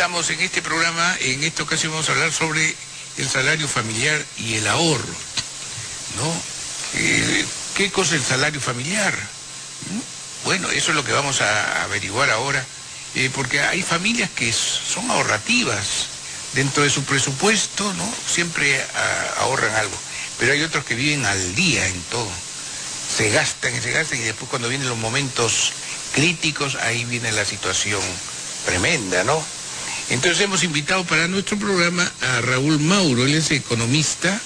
Estamos en este programa, en esta ocasión vamos a hablar sobre el salario familiar y el ahorro, ¿no? ¿Qué cosa es el salario familiar? Bueno, eso es lo que vamos a averiguar ahora, porque hay familias que son ahorrativas dentro de su presupuesto, ¿no? Siempre ahorran algo, pero hay otros que viven al día en todo. Se gastan y después cuando vienen los momentos críticos, ahí viene la situación tremenda, ¿no? Entonces hemos invitado para nuestro programa a Raúl Mauro, él es economista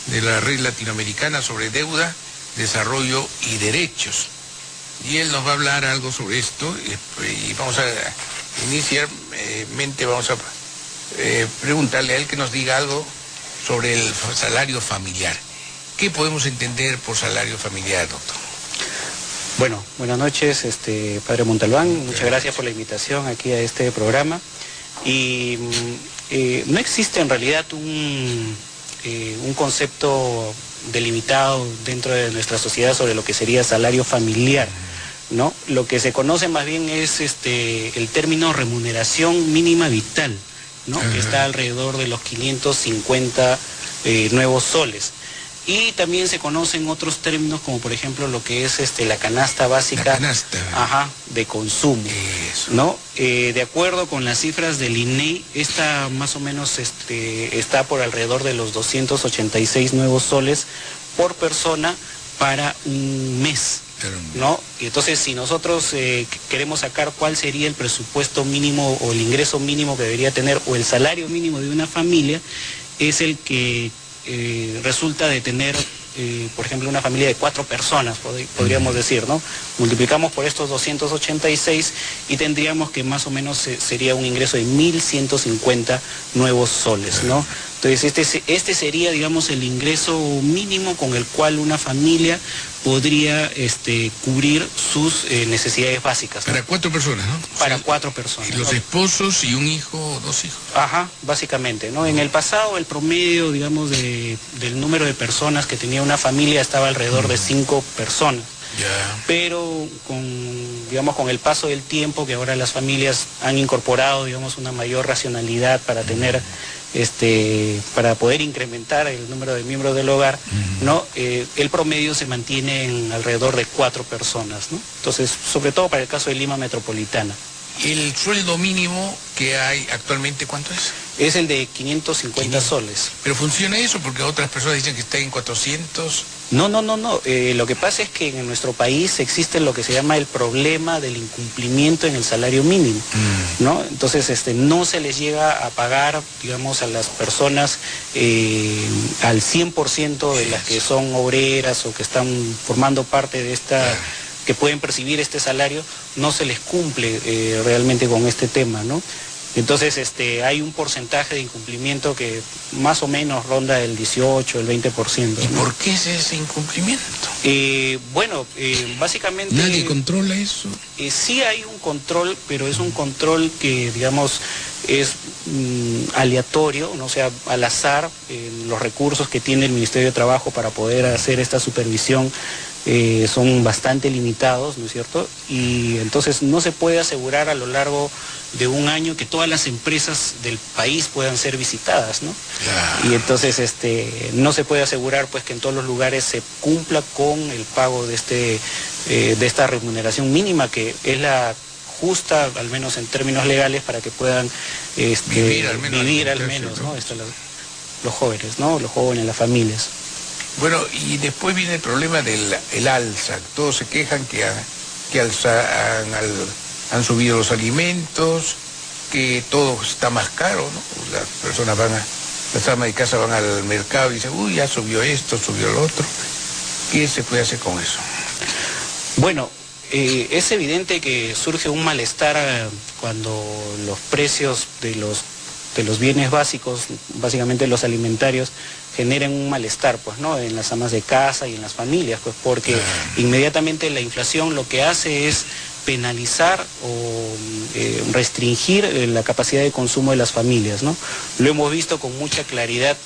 de la Red Latinoamericana sobre Deuda, Desarrollo y Derechos. Y él nos va a hablar algo sobre esto y vamos a inicialmente vamos a preguntarle a él que nos diga algo sobre el salario familiar. ¿Qué podemos entender por salario familiar, doctor? Bueno, buenas noches, padre Montalbán. Muchas gracias por la invitación aquí a este programa. Y no existe en realidad un concepto delimitado dentro de nuestra sociedad sobre lo que sería salario familiar, ¿no? Lo que se conoce más bien es el término remuneración mínima vital, ¿no? Que está alrededor de los 550 nuevos soles. Y también se conocen otros términos como por ejemplo lo que es la canasta básica de consumo, ¿no? De acuerdo con las cifras del INEI, esta más o menos está por alrededor de los 286 nuevos soles por persona para un mes, ¿no? Y entonces si nosotros queremos sacar cuál sería el presupuesto mínimo o el ingreso mínimo que debería tener o el salario mínimo de una familia, es el que resulta de tener, por ejemplo, una familia de 4 personas, podríamos decir, ¿no? Multiplicamos por estos 286 y tendríamos que más o menos sería un ingreso de 1.150 nuevos soles, ¿no? Entonces este sería, digamos, el ingreso mínimo con el cual una familia podría cubrir sus necesidades básicas, ¿no? Para 4 personas, ¿no? Para 4 personas. Y los esposos y un hijo o 2 hijos. Básicamente, ¿no? En el pasado el promedio, digamos, del número de personas que tenía una familia estaba alrededor de 5 personas. Pero con el paso del tiempo, que ahora las familias han incorporado, digamos, una mayor racionalidad para tener para poder incrementar el número de miembros del hogar, ¿no? El promedio se mantiene en alrededor de 4 personas, ¿no? Entonces, sobre todo para el caso de Lima Metropolitana. ¿El sueldo mínimo que hay actualmente cuánto es? Es el de 550 soles. ¿Pero funciona eso? Porque otras personas dicen que está en 400. No. Lo que pasa es que en nuestro país existe lo que se llama el problema del incumplimiento en el salario mínimo, ¿no? Entonces, no se les llega a pagar, digamos, a las personas al 100% de las que son obreras o que están formando parte de esta, que pueden percibir este salario, no se les cumple realmente con este tema, ¿no? Entonces hay un porcentaje de incumplimiento que más o menos ronda el 18, el 20%, ¿no? ¿Y por qué es ese incumplimiento? Básicamente... ¿Nadie controla eso? Sí hay un control, pero es un control que, digamos, es aleatorio, ¿no? O sea, al azar, los recursos que tiene el Ministerio de Trabajo para poder hacer esta supervisión son bastante limitados, ¿no es cierto? Y entonces no se puede asegurar a lo largo de un año que todas las empresas del país puedan ser visitadas, ¿no? Y entonces no se puede asegurar pues que en todos los lugares se cumpla con el pago de esta remuneración mínima, que es la justa, al menos en términos legales, para que puedan vivir al menos, ¿no? Los jóvenes, ¿no? Los jóvenes, las familias. Bueno, y después viene el problema del alza. Todos se quejan que han subido los alimentos, que todo está más caro, ¿no? Las personas las amas de casa van al mercado y dicen, uy, ya subió esto, subió lo otro. ¿Qué se puede hacer con eso? Bueno, es evidente que surge un malestar cuando los precios de los bienes básicos, básicamente los alimentarios, generan un malestar, pues, ¿no? En las amas de casa y en las familias, pues, porque inmediatamente la inflación lo que hace es penalizar o restringir la capacidad de consumo de las familias, ¿no? Lo hemos visto con mucha claridad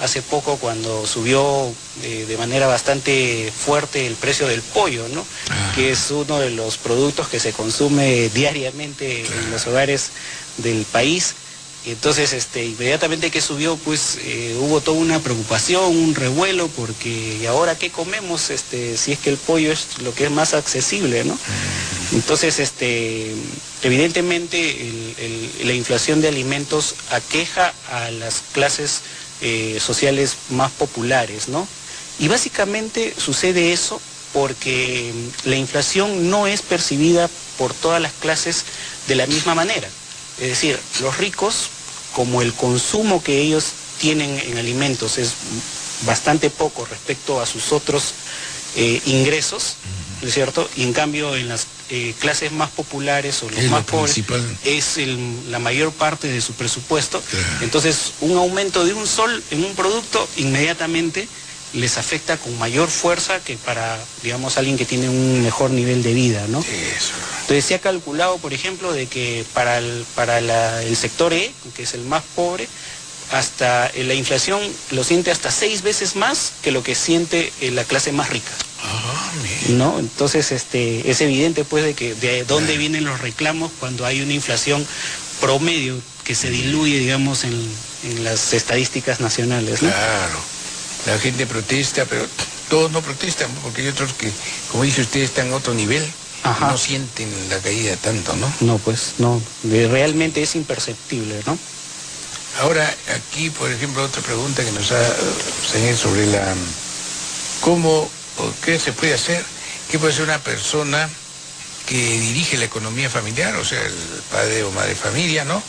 hace poco cuando subió de manera bastante fuerte el precio del pollo, ¿no? Que es uno de los productos que se consume diariamente en los hogares del país. Y entonces inmediatamente que subió, pues hubo toda una preocupación, un revuelo, porque ¿y ahora qué comemos si es que el pollo es lo que es más accesible, ¿no? Entonces evidentemente la inflación de alimentos aqueja a las clases sociales más populares, ¿no? Y básicamente sucede eso porque la inflación no es percibida por todas las clases de la misma manera. Es decir, los ricos, como el consumo que ellos tienen en alimentos es bastante poco respecto a sus otros ingresos, ¿no es cierto? Y en cambio en las clases más populares o los más pobres es la mayor parte de su presupuesto. Claro. Entonces un aumento de un sol en un producto inmediatamente les afecta con mayor fuerza que para, digamos, alguien que tiene un mejor nivel de vida, ¿no? Eso. Entonces se ha calculado, por ejemplo, de que para el sector E, que es el más pobre, hasta la inflación lo siente hasta 6 veces más que lo que siente la clase más rica. ¿No? Entonces es evidente pues de dónde vienen los reclamos cuando hay una inflación promedio que se diluye, digamos, en las estadísticas nacionales, ¿no? Claro, la gente protesta, pero todos no protestan, porque hay otros que, como dice usted, están a otro nivel. Ajá. No sienten la caída tanto, ¿no? No, pues no, realmente es imperceptible, ¿no? Ahora, aquí, por ejemplo, otra pregunta que nos ha señalado sobre cómo o qué se puede hacer, qué puede hacer una persona que dirige la economía familiar, o sea, el padre o madre familia, ¿no?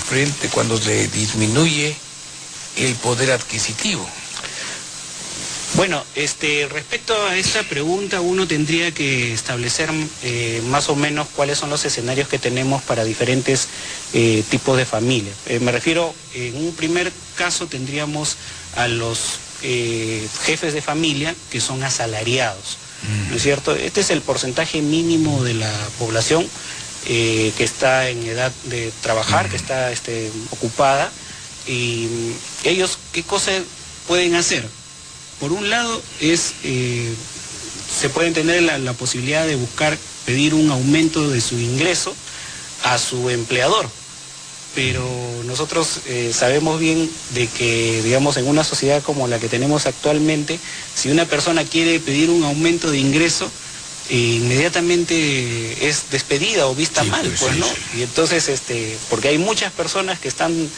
Frente cuando se disminuye el poder adquisitivo. Bueno, respecto a esta pregunta, uno tendría que establecer más o menos cuáles son los escenarios que tenemos para diferentes tipos de familia. Me refiero, en un primer caso tendríamos a los jefes de familia que son asalariados, ¿no es cierto? Este es el porcentaje mínimo de la población que está en edad de trabajar, que está ocupada, y ellos, ¿qué cosas pueden hacer? Por un lado se pueden tener la posibilidad de pedir un aumento de su ingreso a su empleador, pero nosotros sabemos bien de que, digamos, en una sociedad como la que tenemos actualmente, si una persona quiere pedir un aumento de ingreso, inmediatamente es despedida o vista mal, pues, ¿no? Y entonces, porque hay muchas personas que están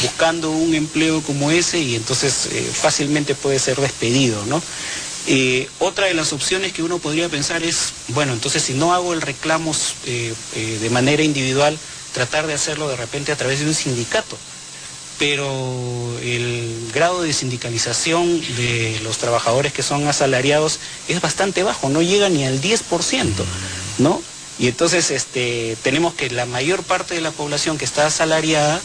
buscando un empleo como ese y entonces fácilmente puede ser despedido, ¿no? Otra de las opciones que uno podría pensar es, bueno, entonces si no hago el reclamo de manera individual, tratar de hacerlo de repente a través de un sindicato. Pero el grado de sindicalización de los trabajadores que son asalariados es bastante bajo, no llega ni al 10%, ¿no? Y entonces tenemos que la mayor parte de la población que está asalariada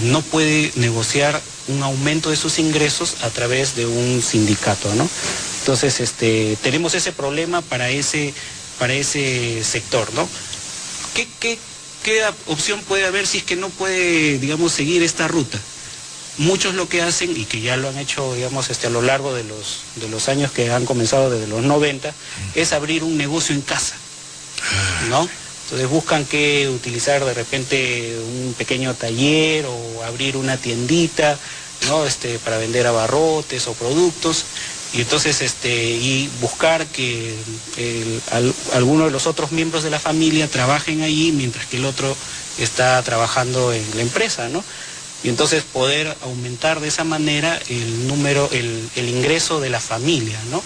no puede negociar un aumento de sus ingresos a través de un sindicato, ¿no? Entonces tenemos ese problema para ese sector, ¿no? ¿Qué opción puede haber si es que no puede, digamos, seguir esta ruta? Muchos lo que hacen, y que ya lo han hecho, digamos, a lo largo de los años que han comenzado desde los 90, es abrir un negocio en casa, ¿no? Entonces buscan que utilizar de repente un pequeño taller o abrir una tiendita, ¿no? Para vender abarrotes o productos. Y entonces y buscar que alguno de los otros miembros de la familia trabajen allí mientras que el otro está trabajando en la empresa, ¿no? Y entonces poder aumentar de esa manera el ingreso de la familia, ¿no?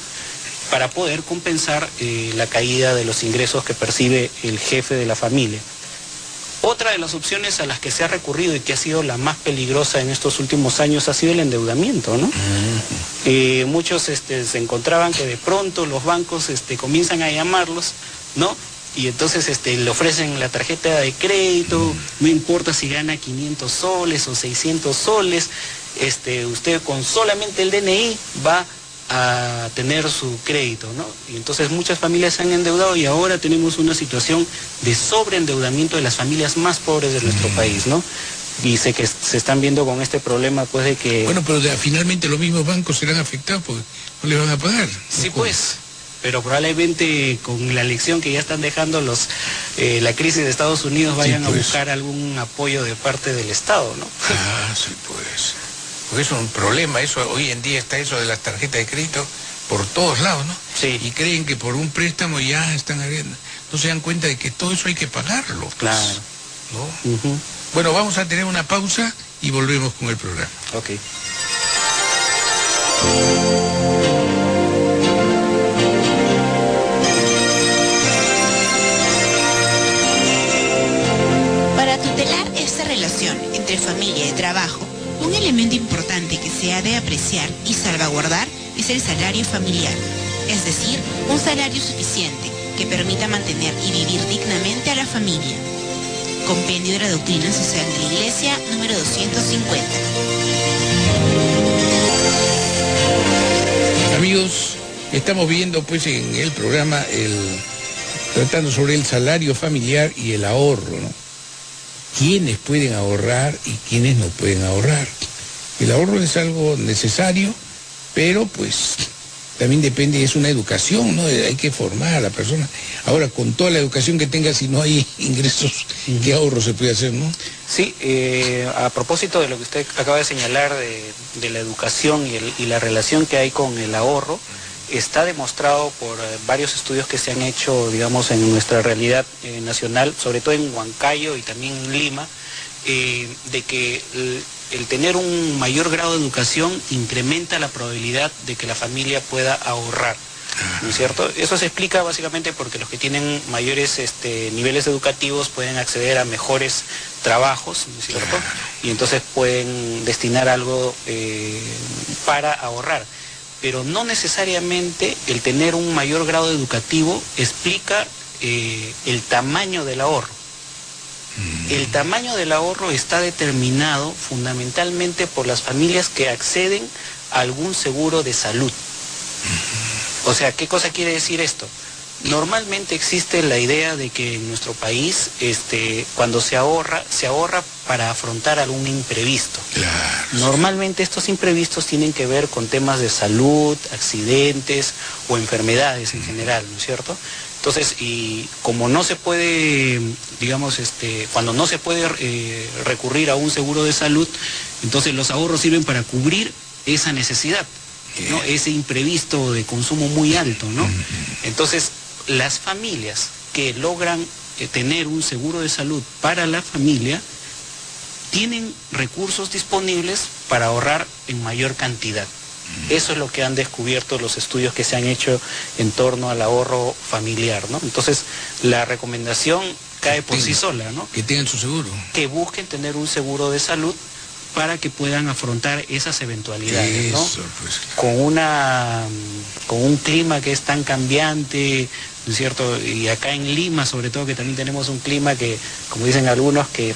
Para poder compensar la caída de los ingresos que percibe el jefe de la familia. Otra de las opciones a las que se ha recurrido y que ha sido la más peligrosa en estos últimos años ha sido el endeudamiento, ¿no? Muchos se encontraban que de pronto los bancos comienzan a llamarlos, ¿no? Y entonces le ofrecen la tarjeta de crédito, no importa si gana 500 soles o 600 soles, usted con solamente el DNI va a tener su crédito, ¿no? Y entonces muchas familias se han endeudado y ahora tenemos una situación de sobreendeudamiento de las familias más pobres de nuestro país, ¿no? Y sé que se están viendo con este problema, pues, de que... Bueno, pero finalmente los mismos bancos serán afectados porque no les van a pagar. Sí, pues. pero probablemente con la lección que ya están dejando la crisis de Estados Unidos vayan a buscar algún apoyo de parte del Estado, ¿no? Ah, sí, pues. Porque es un problema, eso hoy en día está eso de las tarjetas de crédito por todos lados, ¿no? Sí. Y creen que por un préstamo ya están abriendo. No se dan cuenta de que todo eso hay que pagarlo. Pues, claro. ¿no? Bueno, vamos a tener una pausa y volvemos con el programa. Ok. Para tutelar esta relación entre familia y trabajo, un elemento importante que se ha de apreciar y salvaguardar es el salario familiar, es decir, un salario suficiente que permita mantener y vivir dignamente a la familia. Compendio de la Doctrina Social de la Iglesia, número 250. Amigos, estamos viendo pues en el programa tratando sobre el salario familiar y el ahorro, ¿no? Quiénes pueden ahorrar y quiénes no pueden ahorrar. El ahorro es algo necesario, pero pues también depende, es una educación, ¿no? Hay que formar a la persona. Ahora, con toda la educación que tenga, si no hay ingresos, ¿qué ahorro se puede hacer, no? Sí, a propósito de lo que usted acaba de señalar de la educación y la relación que hay con el ahorro, está demostrado por varios estudios que se han hecho, digamos, en nuestra realidad nacional, sobre todo en Huancayo y también en Lima, de que el tener un mayor grado de educación incrementa la probabilidad de que la familia pueda ahorrar, ¿no es cierto? Eso se explica básicamente porque los que tienen mayores niveles educativos pueden acceder a mejores trabajos, ¿no es cierto? Y entonces pueden destinar algo para ahorrar. Pero no necesariamente el tener un mayor grado educativo explica el tamaño del ahorro. El tamaño del ahorro está determinado fundamentalmente por las familias que acceden a algún seguro de salud. O sea, ¿qué cosa quiere decir esto? Normalmente existe la idea de que en nuestro país, cuando se ahorra para afrontar algún imprevisto. Claro. Normalmente estos imprevistos tienen que ver con temas de salud, accidentes o enfermedades en general, ¿no es cierto? Entonces, y como no se puede, digamos, cuando no se puede recurrir a un seguro de salud, entonces los ahorros sirven para cubrir esa necesidad, ¿no? Ese imprevisto de consumo muy alto, ¿no? Entonces, las familias que logran tener un seguro de salud para la familia tienen recursos disponibles para ahorrar en mayor cantidad. Eso es lo que han descubierto los estudios que se han hecho en torno al ahorro familiar, ¿no? Entonces, la recomendación cae por sí sola, ¿no? Que tengan su seguro. Que busquen tener un seguro de salud para que puedan afrontar esas eventualidades, ¿no? Eso, pues. Con un clima que es tan cambiante, ¿no es cierto? Y acá en Lima, sobre todo, que también tenemos un clima que, como dicen algunos, que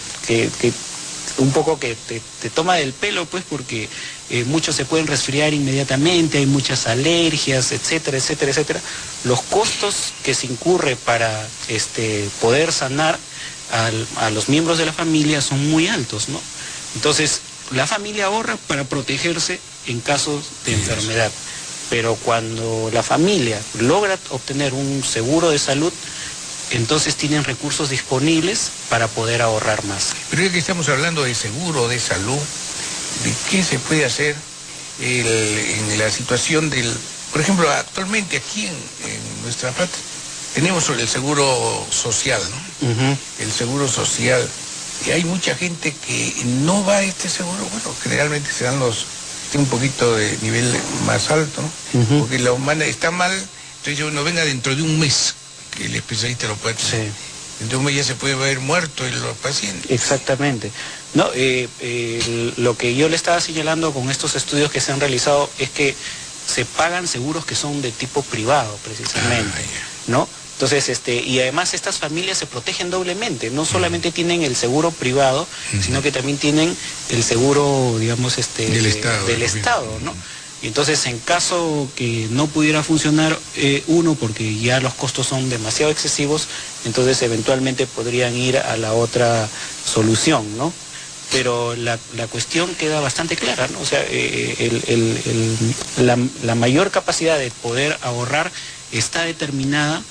un poco que te toma del pelo, pues, porque muchos se pueden resfriar inmediatamente, hay muchas alergias, etcétera, etcétera, etcétera. Los costos que se incurre para poder sanar a los miembros de la familia son muy altos, ¿no? Entonces, la familia ahorra para protegerse en casos de enfermedad, pero cuando la familia logra obtener un seguro de salud, entonces tienen recursos disponibles para poder ahorrar más. Pero ya que estamos hablando de seguro de salud, ¿de qué se puede hacer en la situación por ejemplo, actualmente aquí en nuestra patria tenemos el seguro social, ¿no? El seguro social. Y hay mucha gente que no va a este seguro, bueno, generalmente se dan un poquito de nivel más alto, ¿no? Porque la humana está mal, entonces uno venga dentro de un mes, que el especialista lo puede hacer. Sí. Dentro de un mes ya se puede ver muerto los pacientes. Exactamente. No, lo que yo le estaba señalando con estos estudios que se han realizado es que se pagan seguros que son de tipo privado, precisamente, ¿no? Entonces, y además estas familias se protegen doblemente, no solamente tienen el seguro privado, sino que también tienen el seguro, digamos, del Estado, ¿no? Y entonces, en caso que no pudiera funcionar uno, porque ya los costos son demasiado excesivos, entonces eventualmente podrían ir a la otra solución, ¿no? Pero la cuestión queda bastante clara, ¿no? O sea, la mayor capacidad de poder ahorrar está determinada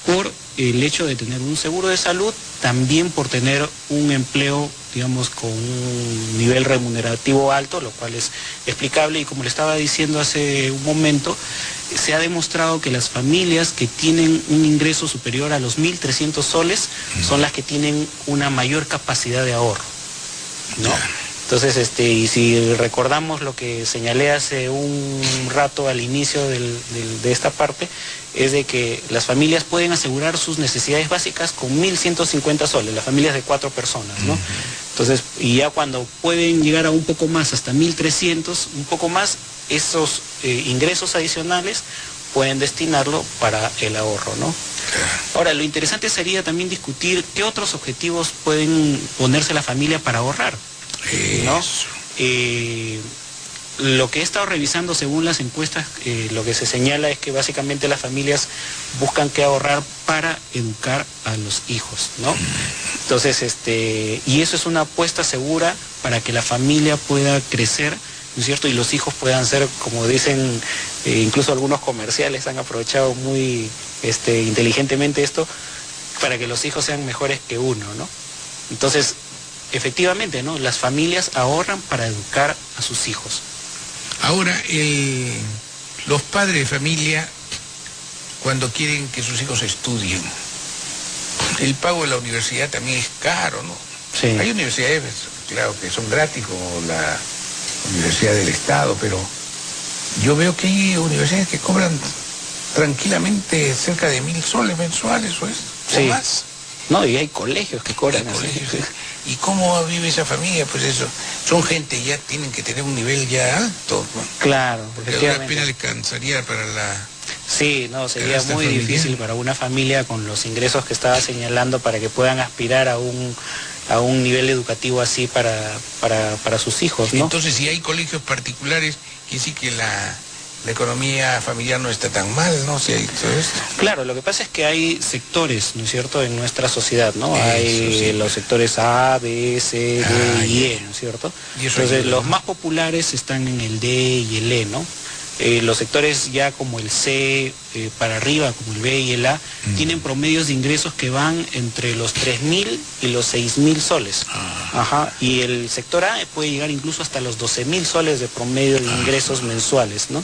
por el hecho de tener un seguro de salud, también por tener un empleo, digamos, con un nivel remunerativo alto, lo cual es explicable, y como le estaba diciendo hace un momento, se ha demostrado que las familias que tienen un ingreso superior a los 1.300 soles son las que tienen una mayor capacidad de ahorro, ¿no? Entonces, y si recordamos lo que señalé hace un rato al inicio de esta parte, es de que las familias pueden asegurar sus necesidades básicas con 1.150 soles, las familias de 4 personas, ¿no? Entonces, y ya cuando pueden llegar a un poco más, hasta 1.300, un poco más, esos ingresos adicionales pueden destinarlo para el ahorro, ¿no? Ahora, lo interesante sería también discutir qué otros objetivos pueden ponerse la familia para ahorrar, ¿no? Lo que he estado revisando según las encuestas, lo que se señala es que básicamente las familias buscan que ahorrar para educar a los hijos, ¿no? Entonces, y eso es una apuesta segura para que la familia pueda crecer, ¿no es cierto? Y los hijos puedan ser, como dicen, incluso algunos comerciales han aprovechado muy inteligentemente esto, para que los hijos sean mejores que uno, ¿no? Entonces, efectivamente, ¿no? Las familias ahorran para educar a sus hijos. Ahora, los padres de familia, cuando quieren que sus hijos estudien, el pago de la universidad también es caro, ¿no? Sí. Hay universidades, claro, que son gratis, como la Universidad del Estado, pero yo veo que hay universidades que cobran tranquilamente cerca de 1.000 soles mensuales, o más. No, y hay colegios que cobran así. ¿Y cómo vive esa familia? Pues eso, son gente ya tienen que tener un nivel ya alto, ¿no? Claro, porque a duras penas le cansaría para la... Sí, no, sería muy difícil para una familia con los ingresos que estaba señalando para que puedan aspirar a un nivel educativo así para sus hijos, ¿no? Entonces, si hay colegios particulares, quiere decir que la economía familiar no está tan mal, ¿no? Si hay todo esto. Claro, lo que pasa es que hay sectores, ¿no es cierto?, en nuestra sociedad, ¿no? Hay los sectores A, B, C, D y E, ¿no es cierto? Entonces, los más populares están en el D y el E, ¿no? Los sectores ya como el C para arriba, como el B y el A, tienen promedios de ingresos que van entre los 3.000 y los 6.000 soles. Ajá. Y el sector A puede llegar incluso hasta los 12.000 soles de promedio de ingresos mensuales, ¿no?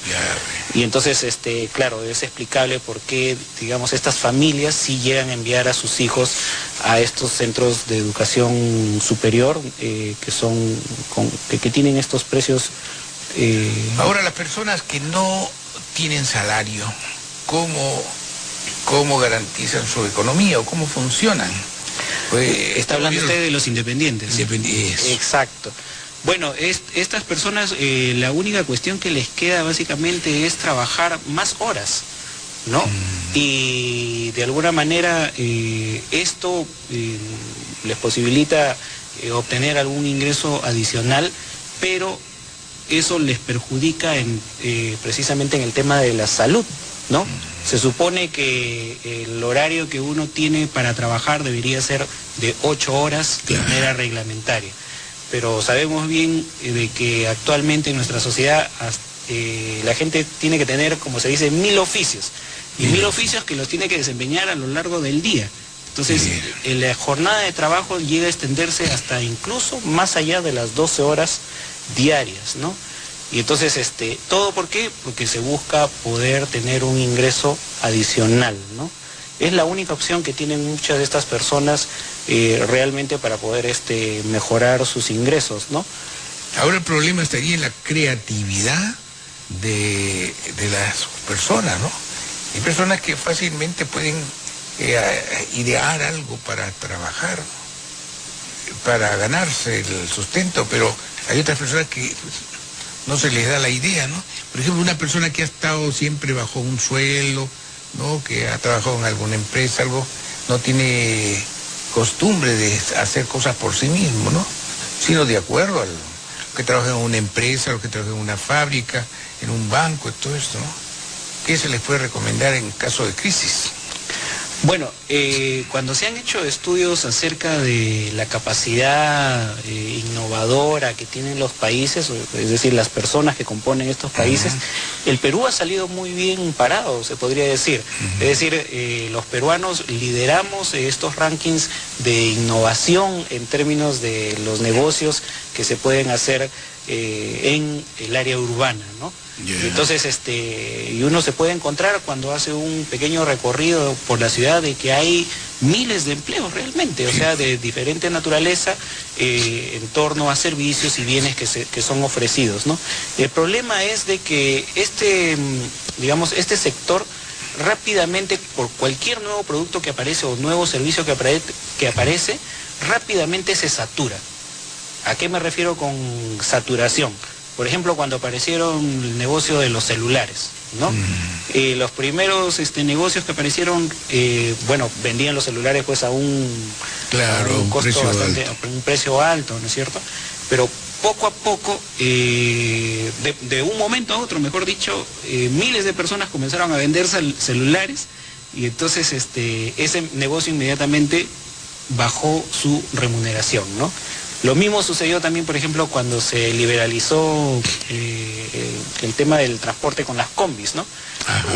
Y entonces, claro, es explicable por qué, digamos, estas familias sí llegan a enviar a sus hijos a estos centros de educación superior, que tienen estos precios. Ahora, las personas que no tienen salario, ¿cómo garantizan su economía o cómo funcionan? Pues, está hablando usted de los independientes. Exacto. Bueno, estas personas, la única cuestión que les queda básicamente es trabajar más horas, ¿no? Y de alguna manera esto les posibilita obtener algún ingreso adicional, pero eso les perjudica precisamente en el tema de la salud, ¿no? Se supone que el horario que uno tiene para trabajar debería ser de 8 horas de manera reglamentaria, pero sabemos bien de que actualmente en nuestra sociedad la gente tiene que tener, como se dice, 1.000 oficios, y 1.000 oficios que los tiene que desempeñar a lo largo del día. Entonces, la jornada de trabajo llega a extenderse hasta incluso más allá de las 12 horas diarias, ¿no? Y entonces, ¿todo por qué? Porque se busca poder tener un ingreso adicional, ¿no? Es la única opción que tienen muchas de estas personas realmente para poder mejorar sus ingresos, ¿no? Ahora el problema estaría en la creatividad de las personas, ¿no? Hay personas que fácilmente pueden idear algo para trabajar, para ganarse el sustento, pero hay otras personas que no se les da la idea, ¿no? Por ejemplo, una persona que ha estado siempre bajo un sueldo, ¿no? Que ha trabajado en alguna empresa, algo, no tiene costumbre de hacer cosas por sí mismo, ¿no? Sino de acuerdo al que trabaja en una empresa, al que trabaja en una fábrica, en un banco, y todo esto, ¿no? ¿Qué se les puede recomendar en caso de crisis? Bueno, cuando se han hecho estudios acerca de la capacidad innovadora que tienen los países, es decir, las personas que componen estos países, el Perú ha salido muy bien parado, se podría decir. Es decir, los peruanos lideramos estos rankings de innovación en términos de los negocios que se pueden hacer en el área urbana, ¿no? Yeah. Entonces, y uno se puede encontrar cuando hace un pequeño recorrido por la ciudad de que hay miles de empleos realmente, o sea, de diferente naturaleza en torno a servicios y bienes que son ofrecidos, ¿no? El problema es de que digamos, este sector rápidamente, por cualquier nuevo producto que aparece o nuevo servicio que aparece, rápidamente se satura. ¿A qué me refiero con saturación? Por ejemplo, cuando aparecieron el negocio de los celulares, ¿no? Los primeros negocios que aparecieron, bueno, vendían los celulares pues a un costo bastante, a un precio alto, ¿no es cierto? Pero poco a poco, de un momento a otro, mejor dicho, miles de personas comenzaron a vender celulares y entonces ese negocio inmediatamente bajó su remuneración, ¿no? Lo mismo sucedió también, por ejemplo, cuando se liberalizó el tema del transporte con las combis, ¿no?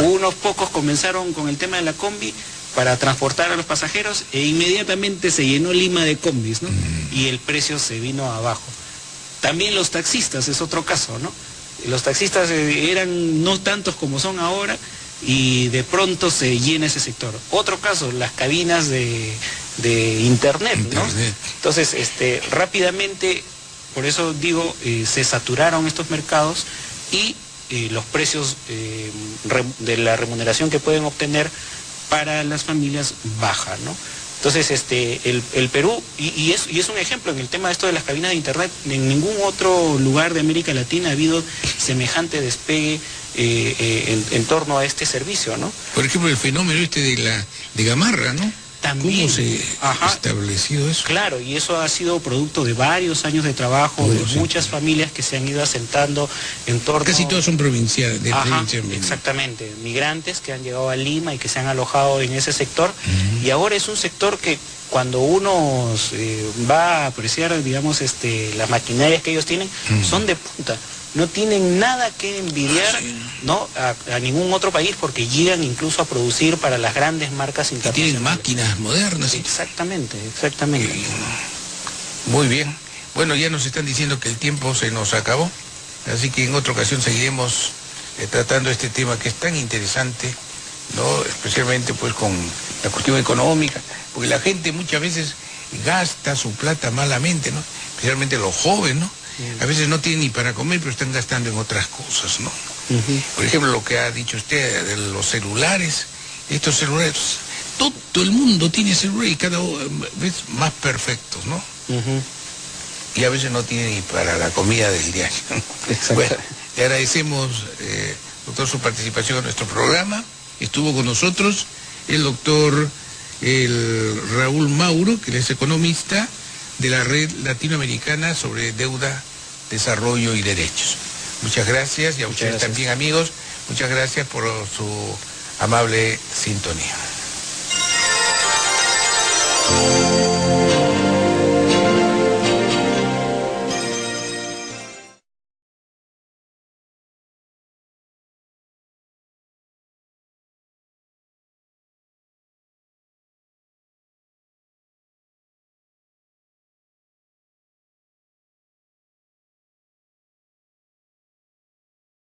Unos pocos comenzaron con el tema de la combi para transportar a los pasajeros e inmediatamente se llenó Lima de combis, ¿no? Y el precio se vino abajo. También los taxistas es otro caso, ¿no? Los taxistas eran no tantos como son ahora y de pronto se llena ese sector. Otro caso, las cabinas de internet, ¿no? Entonces, rápidamente, por eso digo, se saturaron estos mercados y los precios de la remuneración que pueden obtener para las familias bajan, ¿no? Entonces, el Perú, y es un ejemplo en el tema de esto de las cabinas de internet, en ningún otro lugar de América Latina ha habido semejante despegue en torno a este servicio, ¿no? Por ejemplo, el fenómeno de Gamarra, ¿no? También. ¿Cómo se ha establecido eso? Claro, y eso ha sido producto de varios años de trabajo, de muchas familias que se han ido asentando en torno... Casi todos son provinciales. Exactamente, migrantes que han llegado a Lima y que se han alojado en ese sector, y ahora es un sector que cuando uno va a apreciar, digamos, las maquinarias que ellos tienen, son de punta. No tienen nada que envidiar, ¿no? a ningún otro país porque llegan incluso a producir para las grandes marcas internacionales. Tienen máquinas modernas. Exactamente. Muy bien. Bueno, ya nos están diciendo que el tiempo se nos acabó, así que en otra ocasión seguiremos tratando este tema que es tan interesante, ¿no? Especialmente pues con la cuestión económica, porque la gente muchas veces gasta su plata malamente, ¿no? Especialmente los jóvenes, ¿no? A veces no tienen ni para comer, pero están gastando en otras cosas, ¿no? Por ejemplo, lo que ha dicho usted de los celulares, estos celulares, todo el mundo tiene celular y cada vez más perfectos, ¿no? Y a veces no tiene ni para la comida del diario. Bueno, le agradecemos, doctor, su participación en nuestro programa. Estuvo con nosotros el doctor Raúl Mauro, que es economista de la Red Latinoamericana sobre Deuda, Desarrollo y Derechos. Muchas gracias, y a ustedes también, amigos, muchas gracias por su amable sintonía.